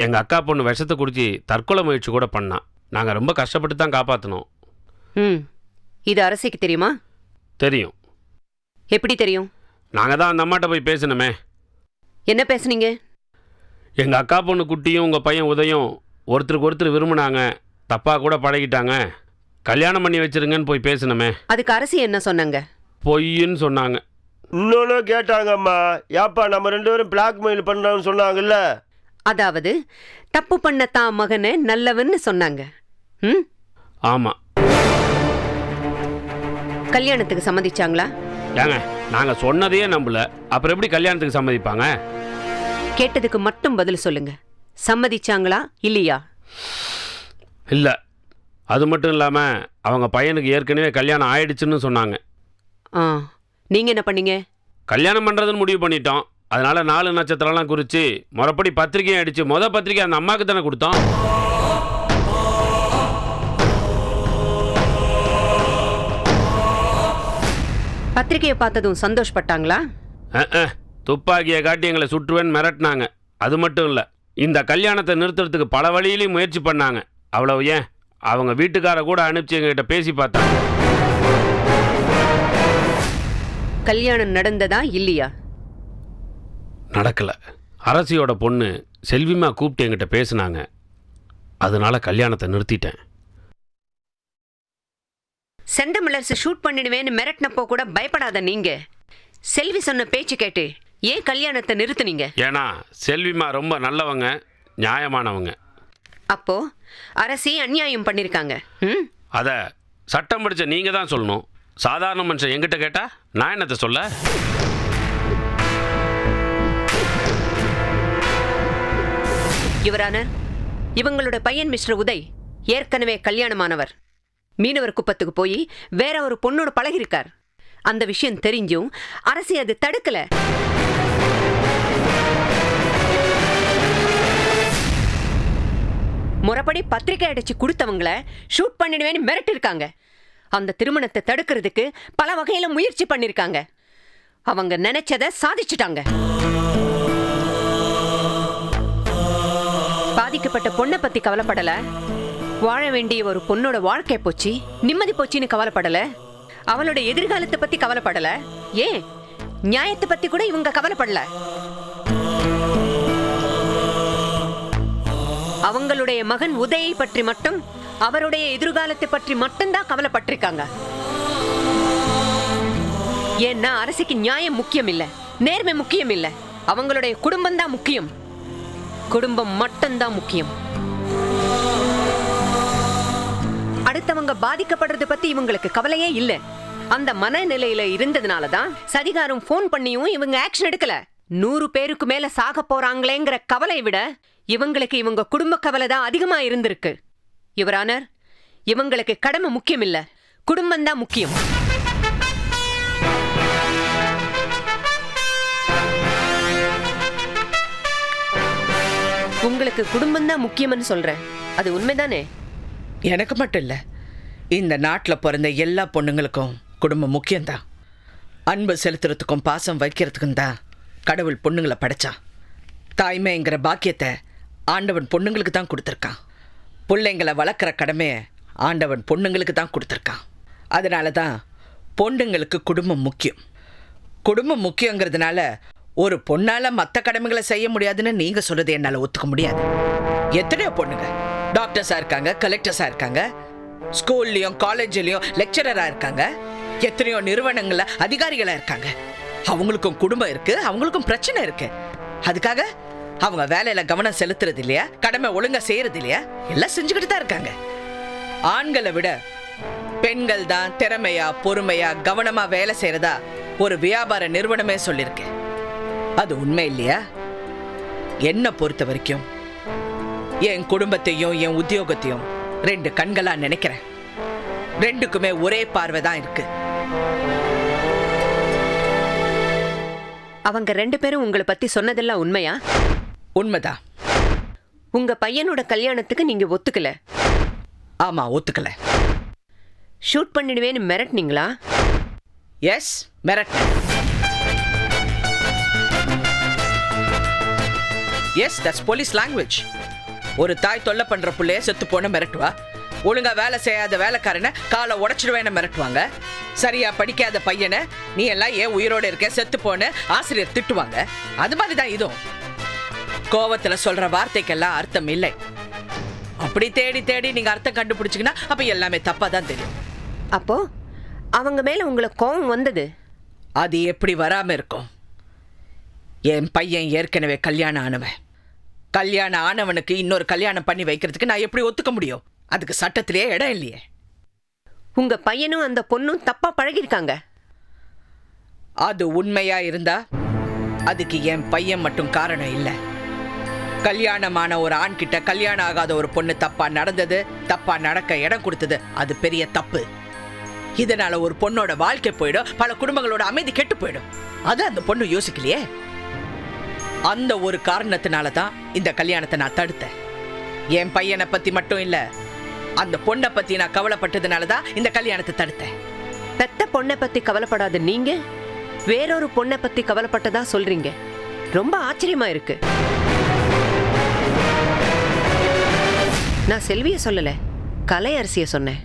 எங்க அக்கா பொண்ணு விஷத்தை குடிச்சு தற்கொலை முயற்சி கூட பண்ணான். நாங்கள் ரொம்ப கஷ்டப்பட்டு தான் காப்பாற்றினோம். இது அரசிக்கு தெரியுமா? தெரியும். எப்படி தெரியும்? நாங்கள் தான் அந்த அம்மாட்ட போய் பேசணுமே. என்ன பேசுனீங்க? எங்கள் அக்கா பொண்ணு குட்டியும் உங்கள் பையன் உதயும் ஒருத்தருக்கு ஒருத்தர் விரும்பினாங்க, தப்பாக கூட பழகிட்டாங்க, கல்யாணம் பண்ணி வச்சிருங்கன்னு போய் பேசணுமே. அதுக்கு அரசி என்ன சொன்னாங்க? பொய்ன்னு சொன்னாங்க. இன்னொன்னு கேட்டாங்கம்மா. யாப்பா நம்ம 2 பேரும் பிளாக்மெயில் பண்ணுறான்னு சொன்னாங்கல்ல. அதாவது தப்பு பண்ண தான் மகனை நல்லவன்னு சொன்னாங்க. ஆமாம். கல்யாணத்துக்கு சம்மதிச்சாங்களா? ஏங்க நாங்கள் சொன்னதையே நம்பல, அப்புறம் எப்படி கல்யாணத்துக்கு சம்மதிப்பாங்க? கேட்டதுக்கு மட்டும் பதில் சொல்லுங்க. சம்மதிச்சாங்களா இல்லையா? இல்லை, அது மட்டும் இல்லாமல் அவங்க பையனுக்கு ஏற்கனவே கல்யாணம் ஆயிடுச்சுன்னு சொன்னாங்க. நீங்கள் என்ன பண்ணீங்க? கல்யாணம் பண்ணுறதுன்னு முடிவு பண்ணிட்டோம். அதனால் 4 நட்சத்திரம்லாம் குறித்து முறைப்படி பத்திரிக்கையும் அடித்து பத்திரிக்கை அந்த அம்மாவுக்கு தானே கொடுத்தோம். பத்திரிகையை பார்த்ததும் சந்தோஷப்பட்டாங்களா? துப்பாக்கியை காட்டி எங்களை சுற்றுவேன்னு மிரட்டினாங்க. அது மட்டும் இல்லை, இந்த கல்யாணத்தை நிறுத்துறதுக்கு பல வழியிலையும் முயற்சி பண்ணாங்க. அவ்வளவு ஏன், அவங்க வீட்டுக்கார கூட அனுப்பிச்சு எங்ககிட்ட பேசி பார்த்தாங்க. கல்யாணம் நடந்ததா இல்லையா? நடக்கலை. அரசியோட பொண்ணு செல்விமா கூப்பிட்டு என்கிட்ட பேசினாங்க. அதனால கல்யாணத்தை நிறுத்திட்டேன். செந்தமிழரசு ஷூட் பண்ணிடுவேன்னு மிரட்டினப்போ கூட பயப்படாத நீங்க. செல்வி சொன்ன பேச்சு கேட்டு ஏன் கல்யாணத்தை நிறுத்துனீங்க? ஏன்னா செல்விமா ரொம்ப நல்லவங்க, நியாயமானவங்க. அப்போ அரசி அநியாயம் பண்ணிருக்காங்க. அதை சட்டம் படிச்ச நீங்க தான் சொல்லணும். சாதாரண மனுஷன் எங்கிட்ட கேட்டா நான் என்னத்தை சொல்ல? யுவரான, இவங்களோட பையன் மிஸ்டர் உதய் ஏற்கனவே கல்யாணமானவர். மீனவர் குப்பத்துக்கு போய் வேற ஒரு பொண்ணோட பழகிருக்கார். அந்த விஷயம் தெரிஞ்சும் அரசி அது தடுக்கல. முறைப்படி பத்திரிகை அடிச்சு கொடுத்தவங்கள ஷூட் பண்ணிடுவேன்னு மிரட்டிருக்காங்க. அந்த திருமணத்தை தடுக்கிறதுக்கு பல வகையில முயற்சி பண்ணிருக்காங்க. அவங்க நினைச்சதை சாதிச்சுட்டாங்க. பாதிக்கப்பட்ட பொண்ணை பத்தி கவலைப்படல. வாழ வேண்டிய ஒரு பொண்ணோட வாழ்க்கை போச்சு, நிம்மதி போச்சுன்னு கவலைப்படல. அவளோட எதிர்காலத்தை பத்தி கவலைப்படல. ஏன் நியாயத்தை பத்தி கூட இவங்க கவலைப்படல. அவங்களுடைய மகன் உதயை பற்றி மட்டும், அவருடைய எதிர்காலத்தை பற்றி மட்டும்தான் கவலைப்பட்டிருக்காங்க. ஏன்னா அரசுக்கு நியாயம் முக்கியம் இல்ல, நேர்மை முக்கியம் இல்ல, அவங்களுடைய குடும்பம் தான் முக்கியம். குடும்பம் மட்டும்தான் முக்கியம். அடுத்தவங்க பாதிக்கப்படுறது பத்தி இவங்களுக்கு கவலையே இல்ல. அந்த மனநிலையில இருந்ததுனாலதான் சதிகாரம் போன் பண்ணியும் இவங்க ஆக்ஷன் எடுக்கல. 100 பேருக்கு மேல சாக போறாங்களேங்கிற கவலை விட இவங்களுக்கு இவங்க குடும்ப கவலை தான் அதிகமா இருந்திருக்கு. யுவரானர், இவங்களுக்கு கடமை முக்கியம் இல்ல, குடும்பம் தான் முக்கியம். உங்களுக்கு குடும்பம் தான் முக்கியம்னு சொல்றேன், அது உண்மைதானே? எனக்கு மட்டும் இல்லை, இந்த நாட்டில் பிறந்த எல்லா பொண்ணுங்களுக்கும் குடும்பம் முக்கியம்தான். அன்பு செலுத்துறதுக்கும் பாசம் வைக்கிறதுக்கும் தான் கடவுள் பொண்ணுங்களை படைச்சான். தாய்மைங்கிற பாக்கியத்தை ஆண்டவன் பொண்ணுங்களுக்கு தான் கொடுத்துருக்கான். பிள்ளைங்களை வளர்க்குற கடமையை ஆண்டவன் பொண்ணுங்களுக்கு தான் கொடுத்துருக்கான். அதனால தான் பொண்ணுங்களுக்கு குடும்பம் முக்கியம். குடும்பம் முக்கியங்கிறதுனால ஒரு பொண்ணால் மற்ற கடமைகளை செய்ய முடியாதுன்னு நீங்கள் சொல்கிறது என்னால் ஒத்துக்க முடியாது. எத்தனையோ பொண்ணுங்க டாக்டர்ஸாக இருக்காங்க, கலெக்டர்ஸாக இருக்காங்க, ஸ்கூல்லையும் காலேஜ்லேயும் லெக்சரராக இருக்காங்க, எத்தனையோ நிறுவனங்களில் அதிகாரிகளாக இருக்காங்க. அவங்களுக்கும் குடும்பம் இருக்குது, அவங்களுக்கும் பிரச்சனை இருக்குது. அதுக்காக அவங்க வேலையில கவனம் செலுத்துறது இல்லையா, கடமை ஒழுங்கா செய்யறது இல்லையா, எல்லாம் செஞ்சுக்கிட்டு தான் இருக்காங்க. ஆண்களை விட பெண்கள் தான் திறமையா பொறுமையா கவனமா வேலை செய்யறதா ஒரு வியாபார நிறுவனமே சொல்லிருக்கு. அது உண்மை இல்லையா? என்ன பொறுத்த வரைக்கும் என் குடும்பத்தையும் என் உத்தியோகத்தையும் 2 கண்களா நினைக்கிறேன். 2க்குமே ஒரே பார்வை தான் இருக்கு. அவங்க 2 பேரும் உங்களை பத்தி சொன்னதெல்லாம் உண்மையா? உண்மைதான். உங்க பையனோட கல்யாணத்துக்கு நீங்க ஒத்துக்கல? ஆமா, ஒத்துக்கல. ஷூட் பண்ணிடுவேன்னு மிரட்டினீங்களா? எஸ், மிரட்டினேன். Yes, that's police language. ஒரு தாய் தொல்லை பண்ற புள்ளைய செத்து போன மிரட்டுவா. ஒழுங்கா வேலை செய்யாத வேலைக்காரனை காலை உடைச்சிடுவேன்னு மிரட்டுவாங்க. சரியா படிக்காத பையனை நீ எல்லாம் ஏன் உயிரோட இருக்க செத்து போன ஆசிரியர் திட்டுவாங்க. அது மாதிரி தான் இதுவும். கோவத்துல சொல்ற வார்த்தைக்கெல்லாம் அர்த்தம் இல்லை. அப்படி தேடி தேடி நீங்க அர்த்தம் கண்டுபிடிச்சிங்கன்னா அப்ப எல்லாமே தப்பா தான் தெரியும். அப்போ அவங்க மேல உங்களை கோபம் வந்தது? அது எப்படி வராம இருக்கும்? என் பையன் ஏற்கனவே கல்யாணம் ஆனவன். கல்யாணம் ஆனவனுக்கு இன்னொரு கல்யாணம் பண்ணி வைக்கிறதுக்கு நான் எப்படி ஒத்துக்க முடியும்? அதுக்கு சட்டத்திலேயே இடம் இல்லையே. உங்க பையனும் அந்த பொண்ணும் தப்பா பழகிருக்காங்க. அது உண்மையா இருந்தா அதுக்கு என் பையன் மட்டும் காரணம் இல்லை. கல்யாணமான ஒரு ஆண் கிட்ட கல்யாணம் ஆகாத ஒரு பொண்ணு தப்பா நடந்தது, தப்பா நடக்க இடம் கொடுத்தது, அது பெரிய தப்பு. இதனால ஒரு பொண்ணோட வாழ்க்கை போயிடும், பல குடும்பங்களோட அமைதி கெட்டு போயிடும். அது அந்த பொண்ணு யோசிக்கலையே. அந்த ஒரு காரணத்தினால தான் இந்த கல்யாணத்தை நான் தடுத்தேன். என் பையனை பத்தி மட்டும் இல்ல, அந்த பொண்ணை பத்தி நான் கவலைப்பட்டதுனால தான் இந்த கல்யாணத்தை தடுத்தேன். பெத்த பொண்ணை பத்தி கவலைப்படாத நீங்க வேறொரு பொண்ணை பத்தி கவலைப்பட்டதா சொல்றீங்க. ரொம்ப ஆச்சரியமா இருக்கு. நான் செல்விய சொல்லல, கலையரசிய சொன்னேன்.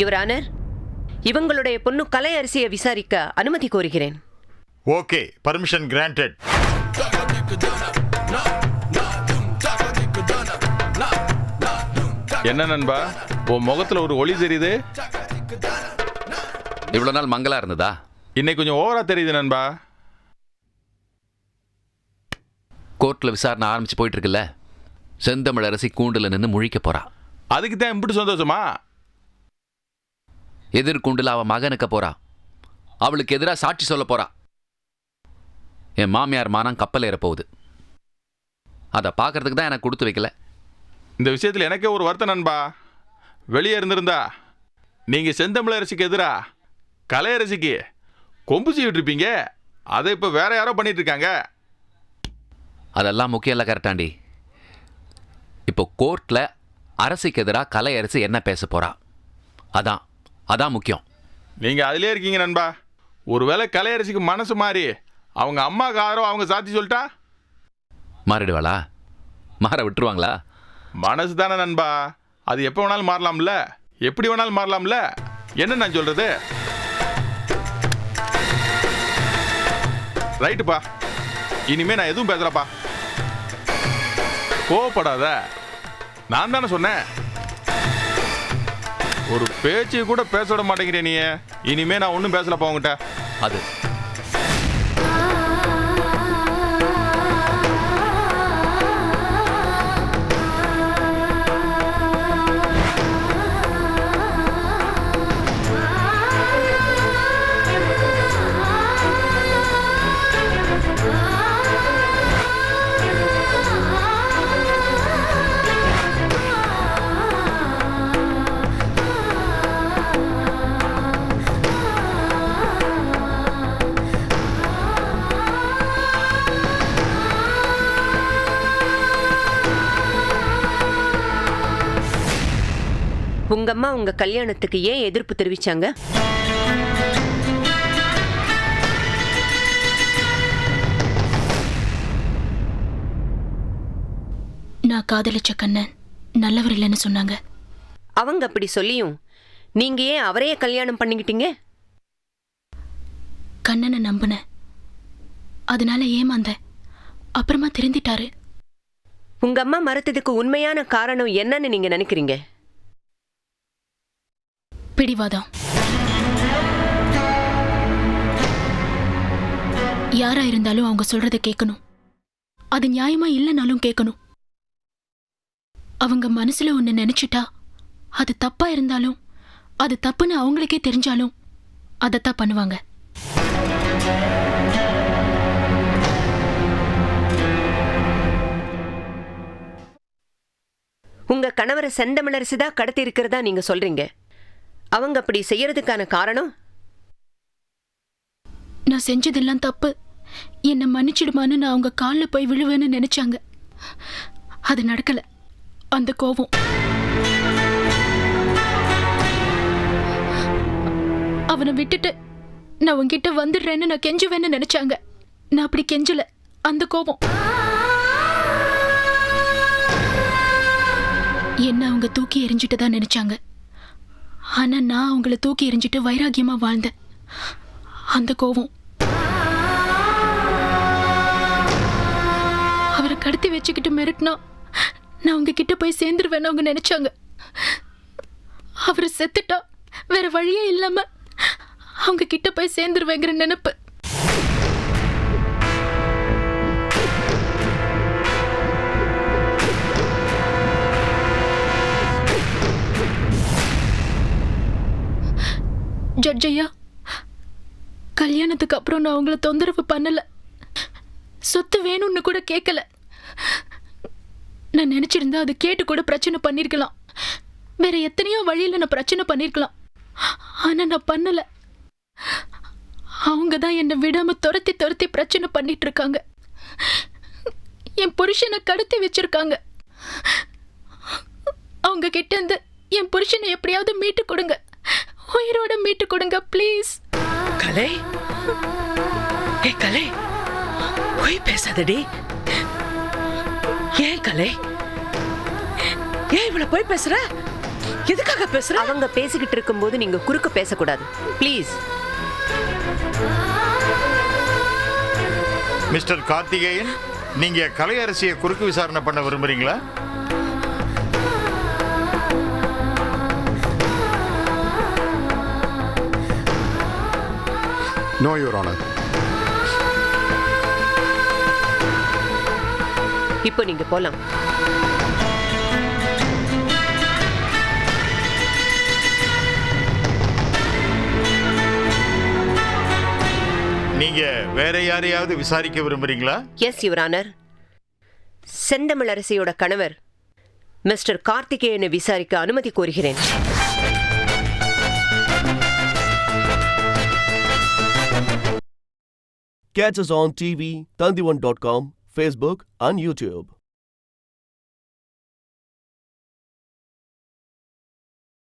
யுவர் ஆனர், இவங்களுடைய பொண்ணு கலையரசியை விசாரிக்க அனுமதி கோருகிறேன். Okay, permission granted. என்ன நண்பா, உன் முகத்துல ஒரு ஒளி தெரியுது? இவ்வளவு நாள் மங்களா இருந்ததா? இன்னைக்கு கொஞ்சம் ஓவரா தெரியுது நண்பா. கோர்ட்ல விசாரணை ஆரம்பிச்சு போயிட்டு இருக்குல்ல, செந்தமிழ் அரசி கூண்டுல நின்று முழிக்க போறா. அதுக்கு தான் இப்படி சந்தோஷமா? எதிர்கூண்டுல அவ மகனுக்க போறா. அவளுக்கு எதிராக சாட்சி சொல்ல போறா. என் மாமியார் மானம் கப்பல் ஏற போகுது. அதை பார்க்கறதுக்கு தான் எனக்கு கொடுத்து வைக்கல. இந்த விஷயத்தில் எனக்கே ஒரு வருத்தம் நண்பா. வெளியே இருந்திருந்தா நீங்க செந்தமிழரசிக்கு எதிரா கலையரசிக்கு கொம்பு செய்யிட்டு இருப்பீங்க. அதை இப்போ வேற யாரோ பண்ணிட்டு இருக்காங்க. அதெல்லாம் முக்கியம் இல்லை கரெக்டாண்டி. இப்போ கோர்ட்ல அரசுக்கு எதிராக கலையரசி என்ன பேச போறா, அதான் அதான் முக்கியம். நீங்க அதிலே இருக்கீங்க நண்பா. ஒருவேளை கலையரசிக்கு மனசு மாறி அவங்க அம்மாவுக்கு ஆரோ அவங்க சாட்சி சொல்லிட்டா மாறிடுவாளா? மாற விட்டுருவாங்களா? மனசு தானே நண்பா, அது எப்போ வேணாலும் மாறலாம்ல, எப்படி வேணாலும் மாறலாம்ல. என்ன நான் சொல்றது? ரைட்டுப்பா, இனிமே நான் எதுவும் பேசுறப்பா. கோவப்படாத, நான் தானே சொன்னேன். ஒரு பேச்சு கூட பேச விட மாட்டேங்கிறேன் நீ. இனிமே நான் ஒன்றும் பேசலப்பா உங்ககிட்ட. அது உங்க அம்மா உங்க கல்யாணத்துக்கு ஏன் எதிர்ப்பு தெரிவிச்சாங்க? நான் காதலிச்ச கண்ணன் நல்லவர் இல்லைன்னு சொன்னாங்க. அவங்க அப்படி சொல்லியும் நீங்க ஏன் அவரையே கல்யாணம் பண்ணிக்கிட்டீங்க? கண்ணனை நம்பினேன், அதனால ஏமாந்தேன். அப்புறமா திருந்திட்டாரு. உங்க அம்மா மறுத்ததுக்கு உண்மையான காரணம் என்னன்னு நீங்க நினைக்கிறீங்க? பிடிவாதம். யாரா இருந்தாலும் அவங்க சொல்றத கேட்கணும். அது நியாயமா இல்லைனாலும் கேட்கணும். அவங்க மனசுல ஒன்னு நினைச்சிட்டா அது தப்பா இருந்தாலும் அது தப்புன்னு அவங்களுக்கே தெரிஞ்சாலும் அதைத்தான் பண்ணுவாங்க. உங்க கணவரை செந்தமிழரசி தான் கடத்தி இருக்கிறதா நீங்க சொல்றீங்க. அவங்க அப்படி செய்யறதுக்கான காரணம்? நான் செஞ்சதெல்லாம் தப்பு, என்னை மன்னிச்சிடுமான்னு நான் அவங்க காலில் போய் விழுவேன்னு நினைச்சாங்க. அது நடக்கல. அந்த கோபம், அவனை விட்டுட்டு நான் உன்கிட்ட வந்துடுறேன்னு நான் கெஞ்சுவேன்னு நினைச்சாங்க. நான் அப்படி கெஞ்சல. அந்த கோபம் என்ன அவங்க தூக்கி எறிஞ்சிட்டு தான் நினைச்சாங்க. ஆனா நான் அவங்கள தூக்கி எறிஞ்சிட்டு வைராகியமா வாழ்ந்தேன். அந்த கோபம் அவரை கடத்தி வச்சுக்கிட்டு மிரட்டினா நான் அவங்க கிட்ட போய் சேர்ந்துருவேன்னு அவங்க நினைச்சாங்க. அவரை செத்துட்டா வேற வழியே இல்லாம அவங்க கிட்ட போய் சேர்ந்துருவேங்கிற நினைப்பு. ஜட்ஜையா, கல்யாணத்துக்கு அப்புறம் நான் அவங்கள தொந்தரவு பண்ணல, சொத்து வேணும்னு கூட கேட்கல. நான் நினைச்சிருந்தா அதை கேட்டு கூட பிரச்சனை பண்ணிருக்கலாம். வேற எத்தனையோ வழியில நான் பிரச்சனை பண்ணிருக்கலாம். ஆனா நான் பண்ணல. அவங்க தான் என்னை விடாம துரத்தி துரத்தி பிரச்சனை பண்ணிட்டு இருக்காங்க. என் புருஷனை கடத்தி வச்சிருக்காங்க. அவங்க கிட்ட இருந்து என் புருஷனை எப்படியாவது மீட்டு கொடுங்க, உயிரோட மீட்டு கொடுங்க ப்ளீஸ். கலை, ஏ கலை, போய் பேசாதடி. ஏன் கலை, ஏன் இவ்வளவு போய் பேசுற? எதுக்காக பேசுற? அவங்க பேசிக்கிட்டு இருக்கும்போது நீங்க குறுக்க பேசக்கூடாது ப்ளீஸ். மிஸ்டர் கார்த்திகேயன், நீங்க கலையரசியை குறுக்கு விசாரணை பண்ண விரும்புறீங்களா? No your honour. இப்போ நீங்க போலாம். நீங்க வேற யாரையாவது விசாரிக்க விரும்புறீங்களா? Yes your honour. செந்தமிழரசியோட கணவர் மிஸ்டர் கார்த்திகேயனை விசாரிக்க அனுமதி கோருகிறேன். Catch us on TV, Tandivan.com, Facebook and YouTube.